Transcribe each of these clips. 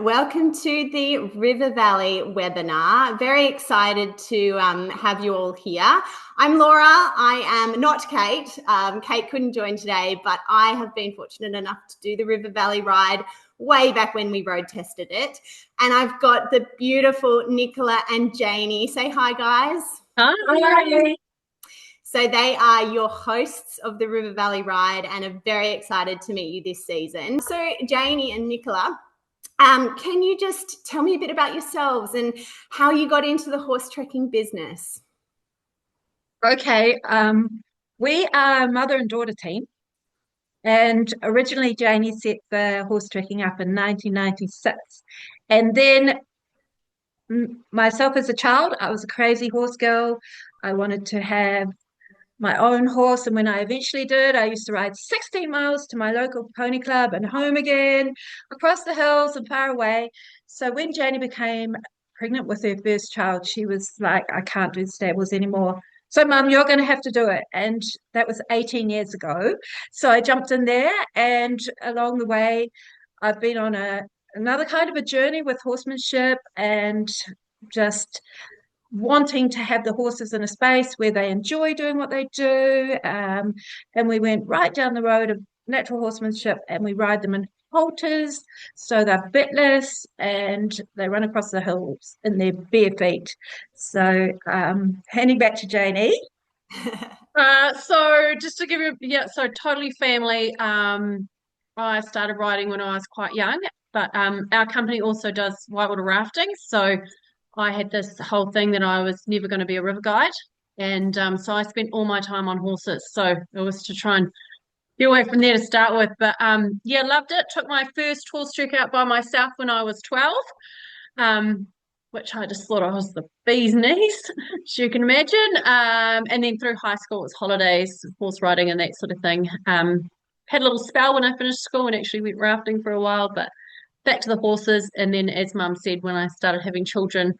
Welcome to the River Valley webinar. Very excited to have you all here. I'm Laura. I am not Kate. Kate couldn't join today, but I have been fortunate enough to do the River Valley ride way back when we road tested it. And I've got the beautiful Nicola and Janie. Say hi, guys. Hi. So they are your hosts of the River Valley ride and are very excited to meet you this season. So Janie and Nicola, can you just tell me a bit about yourselves and how you got into the horse trekking business? Okay, we are a mother and daughter team, and originally Janie set the horse trekking up in 1996. And then myself as a child, I was a crazy horse girl. I wanted to have my own horse, and when I eventually did, I used to ride 16 miles to my local pony club and home again, across the hills and far away. So when Janie became pregnant with her first child, she was like, I can't do the stables anymore. So, Mum, you're going to have to do it. And that was 18 years ago. So I jumped in there, and along the way, I've been on another kind of a journey with horsemanship and just wanting to have the horses in a space where they enjoy doing what they do. And we went right down the road of natural horsemanship, and we ride them in halters, so they're bitless and they run across the hills in their bare feet. So handing back to Janie. So just to give you, so totally family. I started riding when I was quite young, but our company also does whitewater rafting. So I had this whole thing that I was never going to be a river guide, and so I spent all my time on horses. So it was to try and get away from there to start with. But yeah, loved it. Took my first horse trek out by myself when I was 12. Um, which I just thought I was the bee's knees, as you can imagine. And then through high school, it was holidays, horse riding, and that sort of thing. Had a little spell when I finished school and actually went rafting for a while, but back to the horses. And then, as Mum said, when I started having children,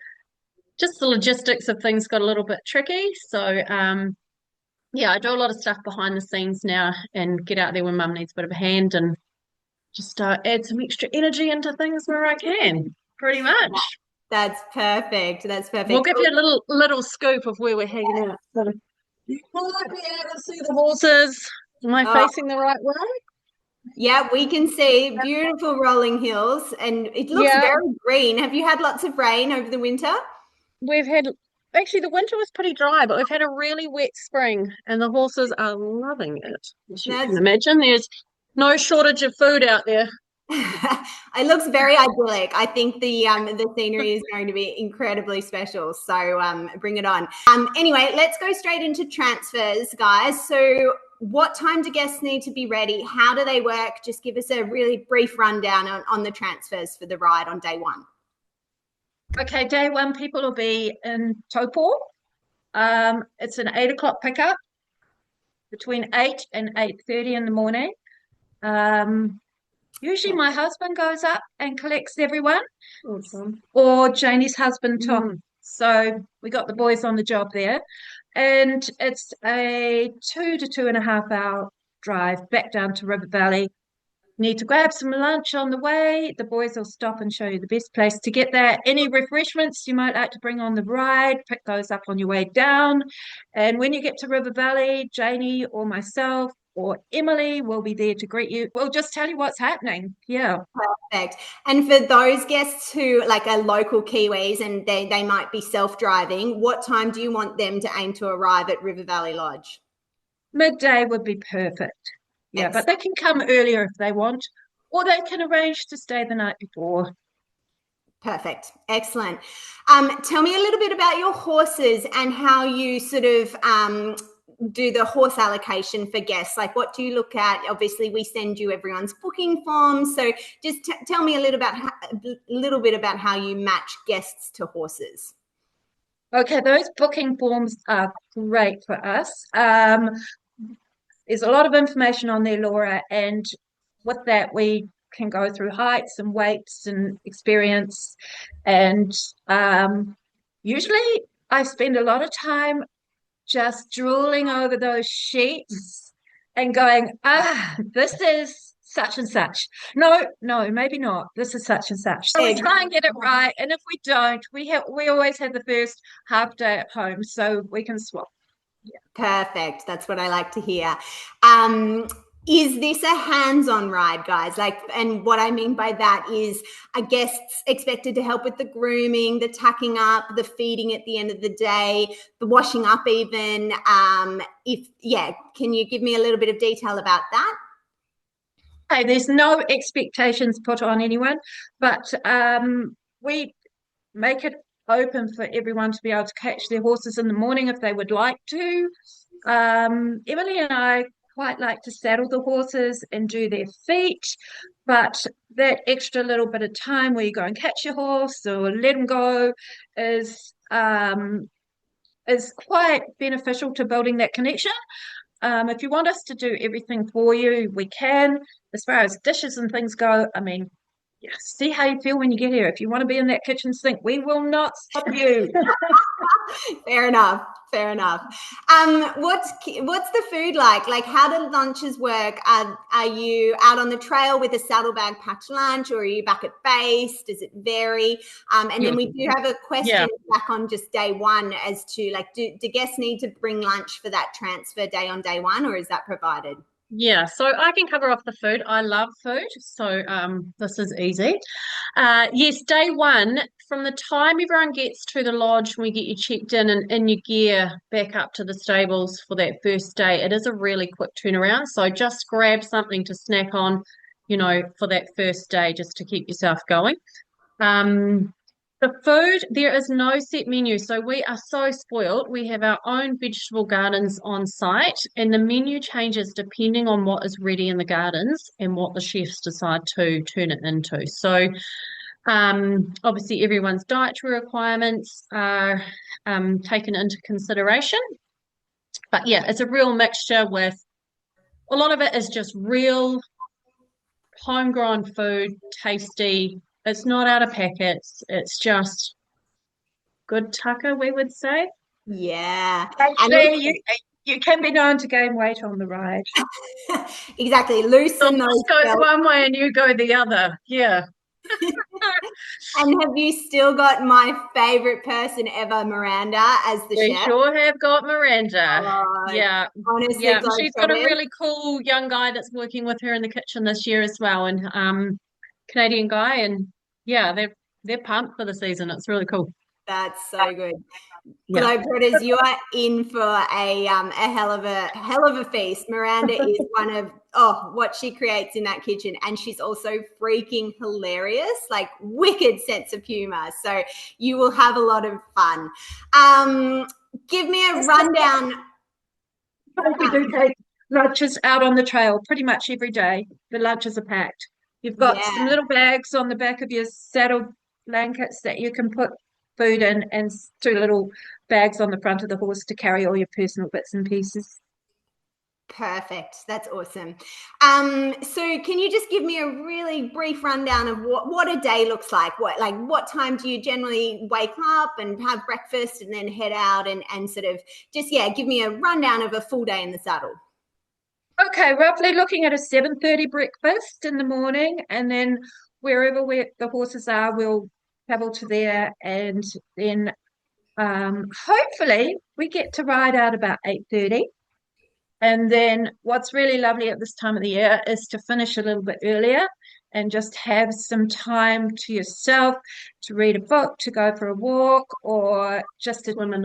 just the logistics of things got a little bit tricky. So, yeah, I do a lot of stuff behind the scenes now and get out there when Mum needs a bit of a hand and just add some extra energy into things where I can, pretty much. That's perfect. That's perfect. We'll give you a little scoop of where we're hanging out. So you might be able to see the horses. Am I facing the right way? Yeah, we can see beautiful rolling hills and it looks very green. Have you had lots of rain over the winter? We've had, actually, the winter was pretty dry, but we've had a really wet spring and the horses are loving it. As you can imagine, there's no shortage of food out there. It looks very idyllic. I think the scenery is going to be incredibly special. So bring it on. Anyway, let's go straight into transfers, guys. So what time do guests need to be ready? How do they work? Just give us a really brief rundown on the transfers for the ride on day one. Okay, day one, people will be in Taupo. It's an 8 o'clock pickup between 8 and 8:30 in the morning. Usually my husband goes up and collects everyone, Awesome. or Janie's husband, Tom. So we got the boys on the job there. And it's a 2 to 2.5 hour drive back down to River Valley. Need to grab some lunch on the way. The boys will stop and show you the best place to get there. Any refreshments you might like to bring on the ride, pick those up on your way down. And when you get to River Valley, Janie or myself or Emily will be there to greet you. We'll just tell you what's happening. Yeah. Perfect. And for those guests who like are local Kiwis and they might be self-driving, what time do you want them to aim to arrive at River Valley Lodge? Midday would be perfect. Yeah, but they can come earlier if they want, or they can arrange to stay the night before. Perfect. Excellent. Tell me a little bit about your horses and how you sort of do the horse allocation for guests. Like, what do you look at? Obviously, we send you everyone's booking forms. So just tell me a little bit about how you match guests to horses. Okay, those booking forms are great for us. There's a lot of information on there, Laura, and with that we can go through heights and weights and experience. And usually I spend a lot of time just drooling over those sheets and going, this is such and such. No, maybe not. This is such and such. So we try and get it right. And if we don't, we always have the first half day at home, so we can swap. Yeah. Perfect. That's what I like to hear. Is this a hands-on ride, guys? And what I mean by that is, are guests expected to help with the grooming, the tucking up, the feeding at the end of the day, the washing up even? Can you give me a little bit of detail about that? Hey, there's no expectations put on anyone, but we make it open for everyone to be able to catch their horses in the morning if they would like to. Emily and I quite like to saddle the horses and do their feet, but that extra little bit of time where you go and catch your horse or let them go is quite beneficial to building that connection. If you want us to do everything for you, we can. As far as dishes and things go, I mean, see how you feel when you get here. If you want to be in that kitchen sink, we will not stop you. Fair enough. What's the food like? Like, how do lunches work? Are you out on the trail with a saddlebag packed lunch, or are you back at base? Does it vary? And then we do have a question back on just day one as to, like, do guests need to bring lunch for that transfer day on day one, or is that provided? Yeah, so I can cover off the food. I love food, so this is easy. Yes, day one, from the time everyone gets to the lodge, we get you checked in and in your gear back up to the stables for that first day. It is a really quick turnaround, so just grab something to snack on, for that first day, just to keep yourself going. The food, there is no set menu. So we are so spoiled. We have our own vegetable gardens on site, and the menu changes depending on what is ready in the gardens and what the chefs decide to turn it into. So obviously everyone's dietary requirements are taken into consideration. But yeah, it's a real mixture with a lot of it is just real homegrown food, tasty. It's not out of packets. It's just good tucker, we would say. Yeah. Actually, you can be known to gain weight on the ride. Exactly. Loosen those goes belts. one way and you go the other. Yeah. And have you still got my favorite person ever, Miranda, as the chef? We sure have got Miranda. Yeah. Honestly, yeah. She's got a really cool young guy that's working with her in the kitchen this year as well, and Canadian guy, and yeah, they're pumped for the season. It's really cool. That's so good. Yeah. Globetrotters, you are in for a hell of a feast. Miranda is one of what she creates in that kitchen, and she's also freaking hilarious, like wicked sense of humor. So you will have a lot of fun. Give me a rundown. We do take lunches out on the trail pretty much every day. The lunches are packed. You've got some little bags on the back of your saddle blankets that you can put food in, and 2 little bags on the front of the horse to carry all your personal bits and pieces. Perfect. That's awesome. So can you just give me a really brief rundown of what a day looks like? What time do you generally wake up and have breakfast and then head out and sort of just, give me a rundown of a full day in the saddle? Okay, roughly looking at a 7:30 breakfast in the morning, and then wherever the horses are, we'll travel to there, and then hopefully we get to ride out about 8:30. And then what's really lovely at this time of the year is to finish a little bit earlier and just have some time to yourself to read a book, to go for a walk, or just to swim in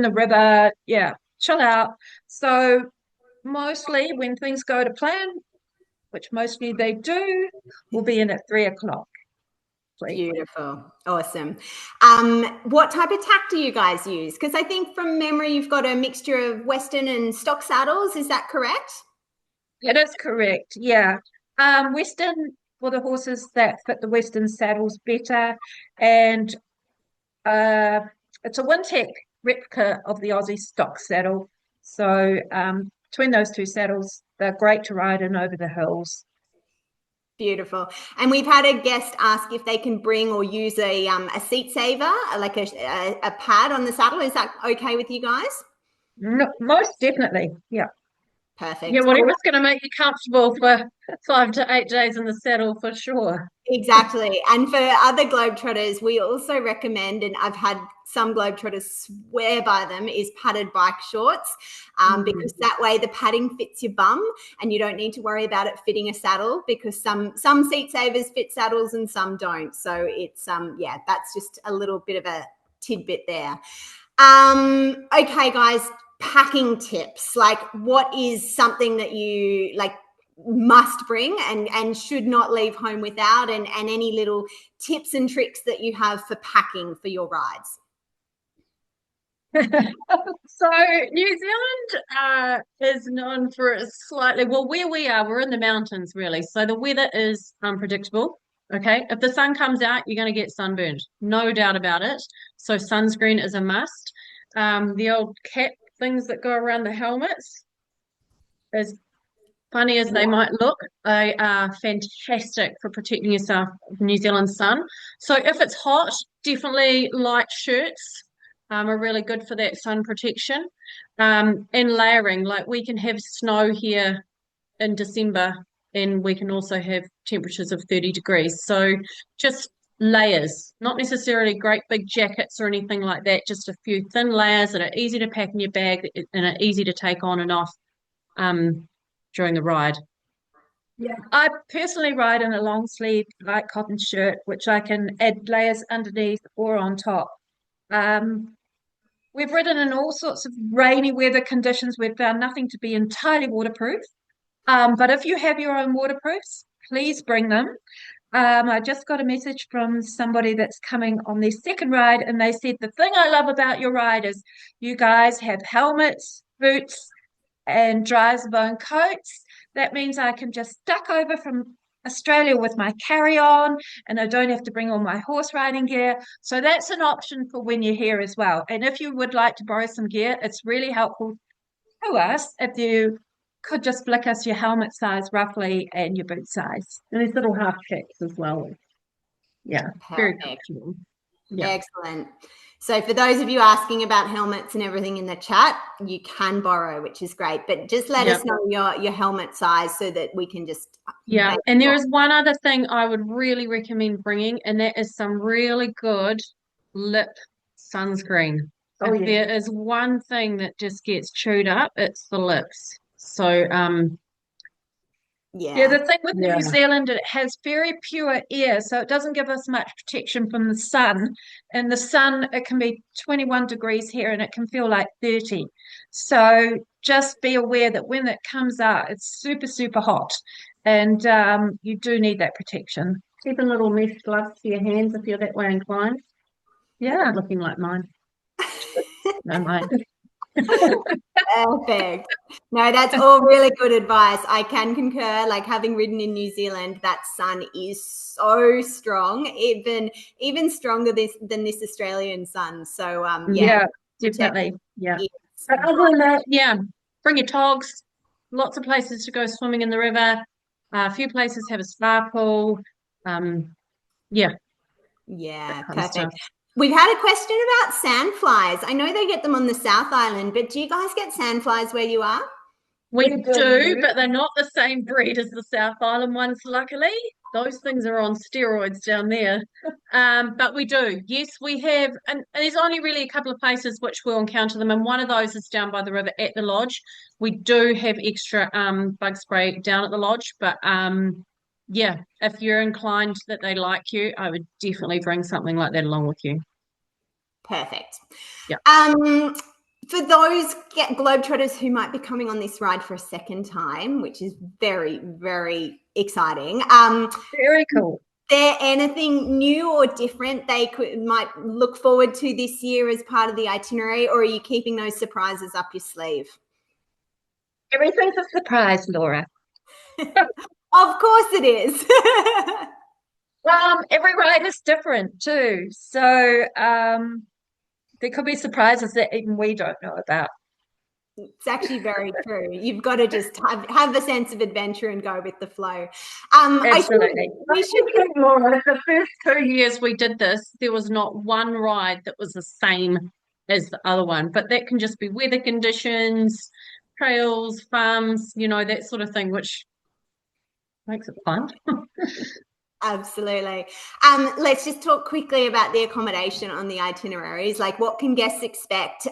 the river. Yeah, chill out. So mostly when things go to plan, which mostly they do, we'll be in at 3:00. Beautiful. Awesome. What type of tack do you guys use? Because I think from memory, you've got a mixture of Western and stock saddles. Is that correct? It is correct. Yeah. Western for the horses that fit the Western saddles better. And it's a Wintec replica of the Aussie stock saddle. So between those 2 saddles, they're great to ride in over the hills. Beautiful. And we've had a guest ask if they can bring or use a seat saver, like a pad on the saddle. Is that okay with you guys? No, most definitely. Yeah. Perfect. Yeah, whatever's going to make you comfortable for 5 to 8 days in the saddle for sure. Exactly. And for other Globetrotters, we also recommend, and I've had some Globetrotters swear by them, is padded bike shorts, because that way the padding fits your bum and you don't need to worry about it fitting a saddle, because some seat savers fit saddles and some don't. So it's, that's just a little bit of a tidbit there. Okay, guys, packing tips. Like, what is something that you must bring and should not leave home without, and any little tips and tricks that you have for packing for your rides? So New Zealand is known for its where we are, we're in the mountains really. So the weather is unpredictable. Okay. If the sun comes out, you're going to get sunburned. No doubt about it. So sunscreen is a must. The old cap things that go around the helmets, as funny as they might look, they are fantastic for protecting yourself from New Zealand sun. So if it's hot, definitely light shirts are really good for that sun protection. And layering, like we can have snow here in December and we can also have temperatures of 30 degrees. So just layers, not necessarily great big jackets or anything like that, just a few thin layers that are easy to pack in your bag and are easy to take on and off during the ride. Yeah, I personally ride in a long sleeve light cotton shirt, which I can add layers underneath or on top. We've ridden in all sorts of rainy weather conditions. We've found nothing to be entirely waterproof. But if you have your own waterproofs, please bring them. I just got a message from somebody that's coming on their second ride, and they said, the thing I love about your ride is you guys have helmets, boots, and dries bone coats. That means I can just duck over from Australia with my carry-on and I don't have to bring all my horse riding gear. So that's an option for when you're here as well. And if you would like to borrow some gear, it's really helpful to us if you could just flick us your helmet size roughly and your boot size. And these little half checks as well. Yeah, very comfortable. Yeah. Excellent. So for those of you asking about helmets and everything in the chat, you can borrow, which is great. But just let us know your helmet size so that we can just... Yeah, and there is one other thing I would really recommend bringing, and that is some really good lip sunscreen. If there is one thing that just gets chewed up, it's the lips. So, the thing with New Zealand, it has very pure air, so it doesn't give us much protection from the sun. And the sun, it can be 21 degrees here and it can feel like 30. So just be aware that when it comes out, it's super, super hot. And you do need that protection. Keep a little mesh gloves for your hands if you're that way inclined. Yeah, looking like mine. No, mine. Perfect. No, that's all really good advice. I can concur. Like, having ridden in New Zealand, that sun is so strong, even stronger than this Australian sun. So definitely. Yeah. But other than that, bring your togs. Lots of places to go swimming in the river. A few places have a spa pool. Perfect. We've had a question about sandflies. I know they get them on the South Island, but do you guys get sandflies where you are? We do, but they're not the same breed as the South Island ones, luckily. Those things are on steroids down there. But we do. Yes, we have. And there's only really a couple of places which we'll encounter them. And one of those is down by the river at the lodge. We do have extra bug spray down at the lodge. But if you're inclined that they like you, I would definitely bring something like that along with you. Perfect. Yeah. For those Globetrotters who might be coming on this ride for a second time, which is very, very exciting. Very cool. Is there anything new or different they might look forward to this year as part of the itinerary, or are you keeping those surprises up your sleeve? Everything's a surprise, Laura. Of course it is. Every ride is different too. So there could be surprises that even we don't know about. It's actually very true. You've got to just have a sense of adventure and go with the flow. Absolutely. We should think more. The first 2 years we did this, there was not one ride that was the same as the other one. But that can just be weather conditions. trails, farms, that sort of thing, which makes it fun. Absolutely. Let's just talk quickly about the accommodation on the itineraries. Like, what can guests expect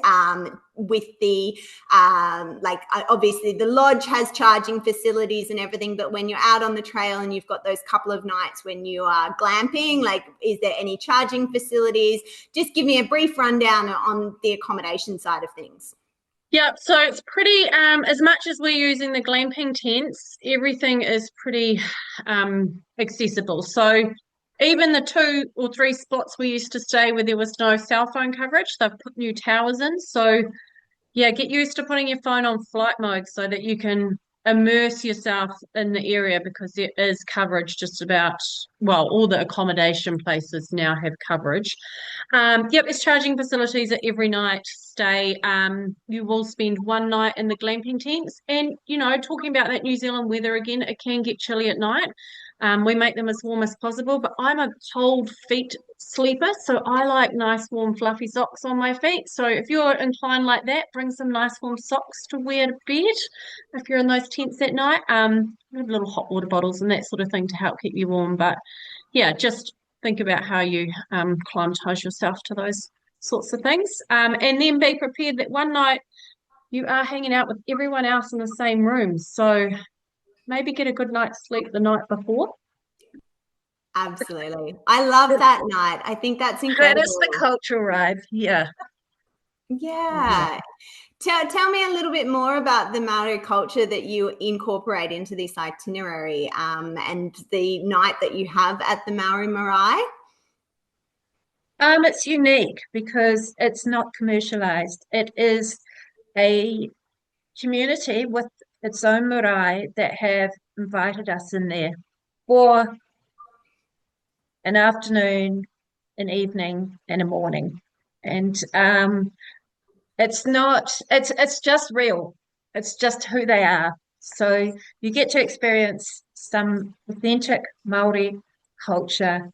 with the, obviously the lodge has charging facilities and everything, but when you're out on the trail and you've got those couple of nights when you are glamping, like, is there any charging facilities? Just give me a brief rundown on the accommodation side of things. Yeah, so it's pretty, as much as we're using the glamping tents, everything is pretty accessible. So even the 2 or 3 spots we used to stay where there was no cell phone coverage, they've put new towers in. So yeah, get used to putting your phone on flight mode so that you can immerse yourself in the area, because there is coverage just about, well, all the accommodation places now have coverage. Yep, there's charging facilities at every night stay. You will spend 1 night in the glamping tents, and talking about that New Zealand weather again, it can get chilly at night. We make them as warm as possible, but I'm a cold feet sleeper, so I like nice warm fluffy socks on my feet. So if you're inclined like that, bring some nice warm socks to wear to bed if you're in those tents at night. We have little hot water bottles and that sort of thing to help keep you warm. But yeah, just think about how you acclimatise yourself to those sorts of things. And then be prepared that 1 night you are hanging out with everyone else in the same room. So maybe get a good night's sleep the night before. Absolutely. I love that night. I think that's incredible. That is the cultural ride. Yeah. Yeah. Tell me a little bit more about the Māori culture that you incorporate into this itinerary, and the night that you have at the Maori Marae. It's unique because it's not commercialized. It is a community with its own marae that have invited us in there for an afternoon, an evening, and a morning. And it's just real. It's just who they are. So you get to experience some authentic Māori culture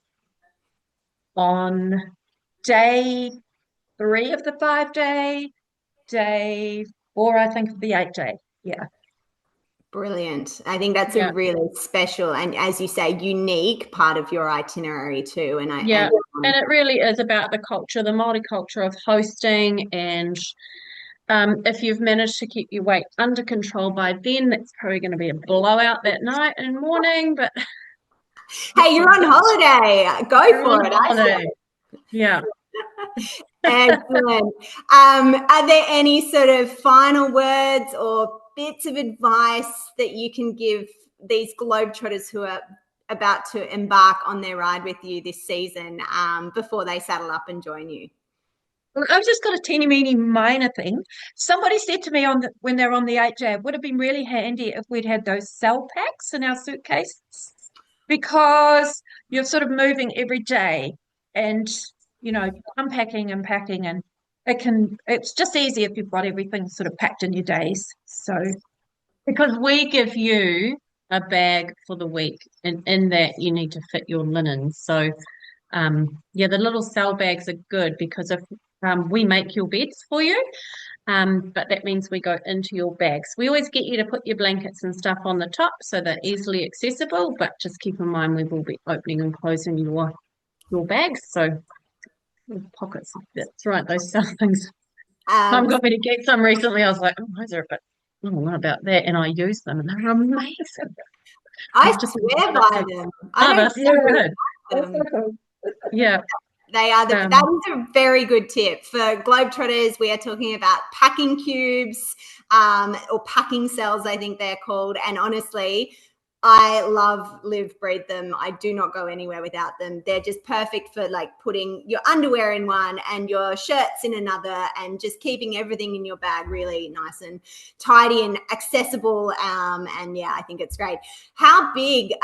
on day 3 of the 5-day, day 4, I think, of the 8-day. Yeah. Brilliant. I think that's a really special and, as you say, unique part of your itinerary too. And it really is about the culture, the Māori culture of hosting. And if you've managed to keep your weight under control by then, that's probably going to be a blowout that night and morning. But hey, you're on holiday. Go for it. Holiday. Yeah. Excellent. Are there any sort of final words or bits of advice that you can give these Globetrotters who are about to embark on their ride with you this season, before they saddle up and join you? Well, I've just got a teeny minor thing. Somebody said to me when they're on the 8-day, it would have been really handy if we'd had those cell packs in our suitcases, because you're sort of moving every day and unpacking and packing, and it's just easy if you've got everything sort of packed in your days. So because we give you a bag for the week, and in that you need to fit your linen. So the little cell bags are good because if we make your beds for you, but that means we go into your bags. We always get you to put your blankets and stuff on the top so they're easily accessible, but just keep in mind we will be opening and closing your bags. So pockets, that's right, those cell things. Mum got me to get some recently. I was like, oh, those are a bit, I don't know about that, and I use them and they're amazing. I swear by them. They're so good. Yeah. They are that is a very good tip for Globetrotters. We are talking about packing cubes, or packing cells, I think they're called. And honestly, I live, breathe them. I do not go anywhere without them. They're just perfect for like putting your underwear in one and your shirts in another, and just keeping everything in your bag really nice and tidy and accessible. And yeah, I think it's great. How big,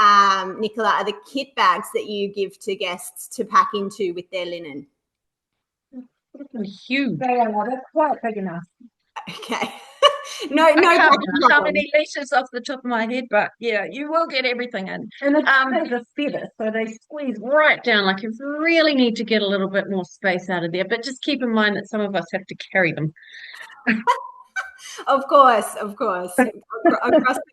Nicola, are the kit bags that you give to guests to pack into with their linen? Huge. They're quite big enough. Okay. No, I can't remember how many liters off the top of my head, but yeah, you will get everything in. And there's a feather, so they squeeze right down. Like if you really need to get a little bit more space out of there, but just keep in mind that some of us have to carry them. Of course, across the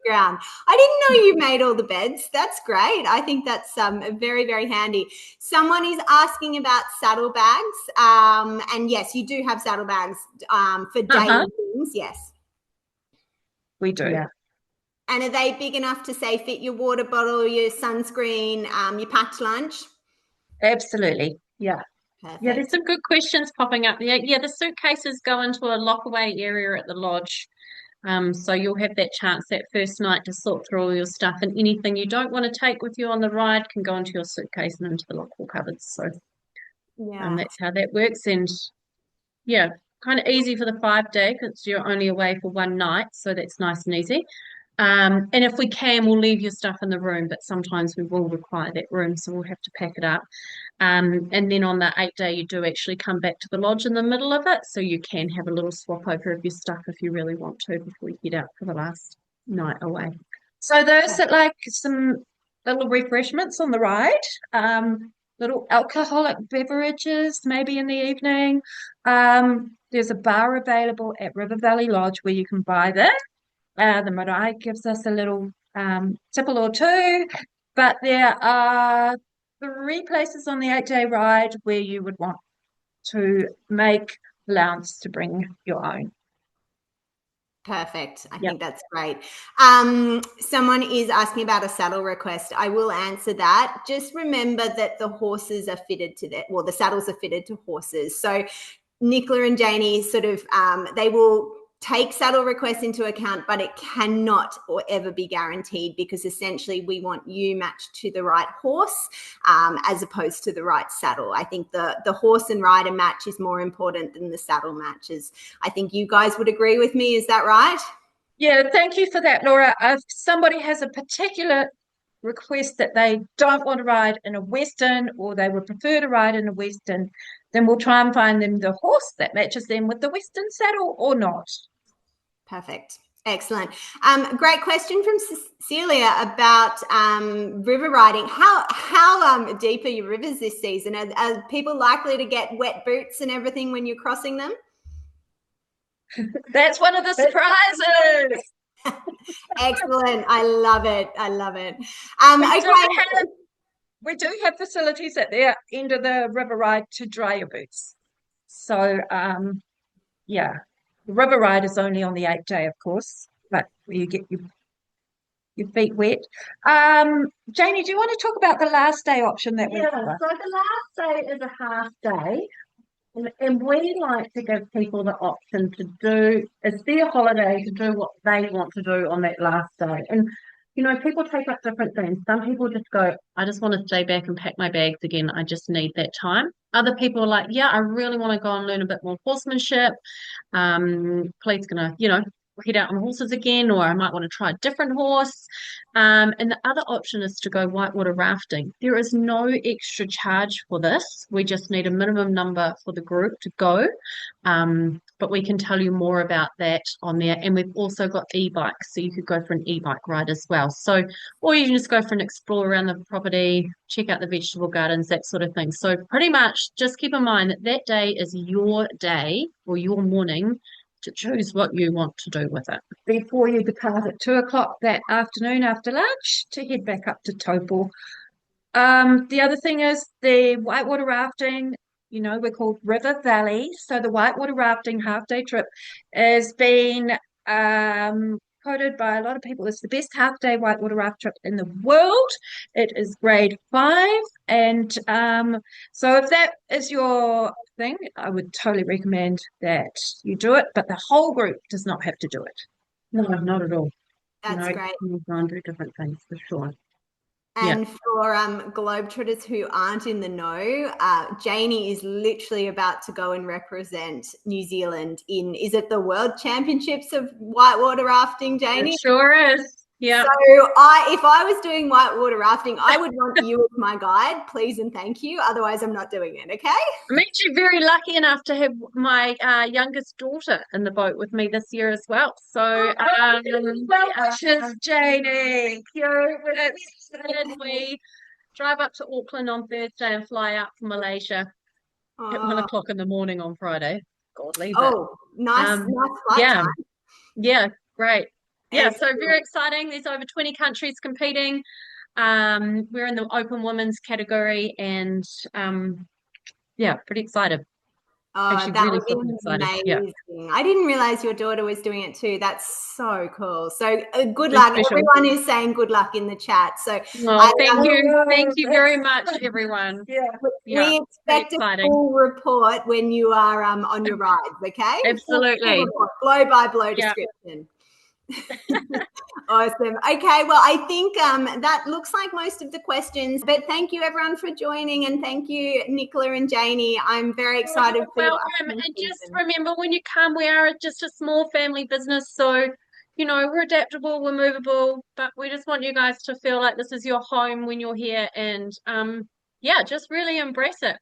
ground. I didn't know you made all the beds. That's great. I think that's very, very handy. Someone is asking about saddlebags, and yes, you do have saddlebags for daily things. Yes, we do. Yeah. And are they big enough to say fit your water bottle, your sunscreen, your packed lunch? Absolutely. Yeah. Perfect. Yeah, there's some good questions popping up there. Yeah, the suitcases go into a lockaway area at the lodge. So you'll have that chance that first night to sort through all your stuff, and anything you don't want to take with you on the ride can go into your suitcase and into the lockable cupboards. So that's how that works. And yeah, kind of easy for the 5 day because you're only away for one night, so that's nice and easy. And if we can, we'll leave your stuff in the room, but sometimes we will require that room, so we'll have to pack it up. And then on the 8 day, you do actually come back to the lodge in the middle of it, so you can have a little swap over of your stuff if you really want to before you head out for the last night away. So those that like some little refreshments on the ride, little alcoholic beverages maybe in the evening. There's a bar available at River Valley Lodge where you can buy that. The marae gives us a little tipple or two, but there are 3 places on the 8 day ride where you would want to make allowance to bring your own. Perfect. I think that's great. Someone is asking about a saddle request. I will answer that. Just remember that the horses are fitted to that. Well, the saddles are fitted to horses. So Nicola and Janie sort of, they will take saddle requests into account, but it cannot or ever be guaranteed because essentially we want you matched to the right horse as opposed to the right saddle. I think the horse and rider match is more important than the saddle matches. I think you guys would agree with me. Is that right? Yeah, thank you for that, Laura. If somebody has a particular request that they don't want to ride in a Western or they would prefer to ride in a Western, then we'll try and find them the horse that matches them with the Western saddle or not. Perfect. Excellent. Great question from Cecilia about river riding. How deep are your rivers this season? Are people likely to get wet boots and everything when you're crossing them? That's one of the surprises. Excellent. I love it. Okay. We do have facilities at the end of the river ride to dry your boots. So, yeah, the river ride is only on the 8 day, of course, but you get your feet wet. Janie, do you want to talk about the last day option that we have? So the last day is a half day. And we like to give people the option to do, it's their holiday to do what they want to do on that last day. And, people take up different things. Some people just go, I just want to stay back and pack my bags again. I just need that time. Other people are like, yeah, I really want to go and learn a bit more horsemanship. Please gonna, head out on horses again, or I might want to try a different horse. And the other option is to go whitewater rafting. There is no extra charge for this. We just need a minimum number for the group to go. But we can tell you more about that on there. And we've also got e-bikes, so you could go for an e-bike ride as well. So, or you can just go for an explore around the property, check out the vegetable gardens, that sort of thing. So pretty much just keep in mind that that day is your day or your morning to choose what you want to do with it. Before you depart at 2 o'clock that afternoon after lunch to head back up to Taupo. The other thing is the whitewater rafting, we're called River Valley. So the whitewater rafting half-day trip has been quoted by a lot of people as the best half-day whitewater raft trip in the world. It is grade 5. And so if that is your thing, I would totally recommend that you do it, but the whole group does not have to do it. No, not at all. That's great. You can do different things for sure. And for Globetrotters who aren't in the know, Janie is literally about to go and represent New Zealand in, is it the World Championships of Whitewater Rafting, Janie? It sure is. Yeah. So if I was doing whitewater rafting, I would want you as my guide, please and thank you. Otherwise, I'm not doing it, okay? I'm actually very lucky enough to have my youngest daughter in the boat with me this year as well. So, wishes, Janie. And we drive up to Auckland on Thursday and fly out from Malaysia at 1 o'clock in the morning on Friday. Godly. Nice flight time. Yeah, great. Yeah, so very exciting. There's over 20 countries competing. We're in the open women's category, and yeah, pretty excited. Oh, Actually, that really would flipping be excited. Yeah, amazing. I didn't realize your daughter was doing it too. That's so cool. So good pretty luck. special. Everyone is saying good luck in the chat. So Well, I, thank you very much, everyone. Yeah. Yeah, we pretty expect a exciting. full report when you are on your rides, okay? Absolutely. Full report, blow by blow Yeah. description. Awesome. Okay, well, I think that looks like most of the questions, but thank you everyone for joining, and thank you, Nicola and Janie. I'm very excited for your Welcome. upcoming And just season. remember, when you come, we are just a small family business. So, we're adaptable, we're movable, but we just want you guys to feel like this is your home when you're here. And yeah, just really embrace it.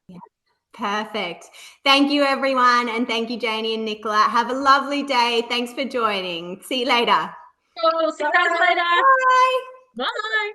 Perfect. Thank you, everyone, and thank you, Janie and Nicola. Have a lovely day. Thanks for joining. See you later. Cool. See you guys later. Bye. Bye.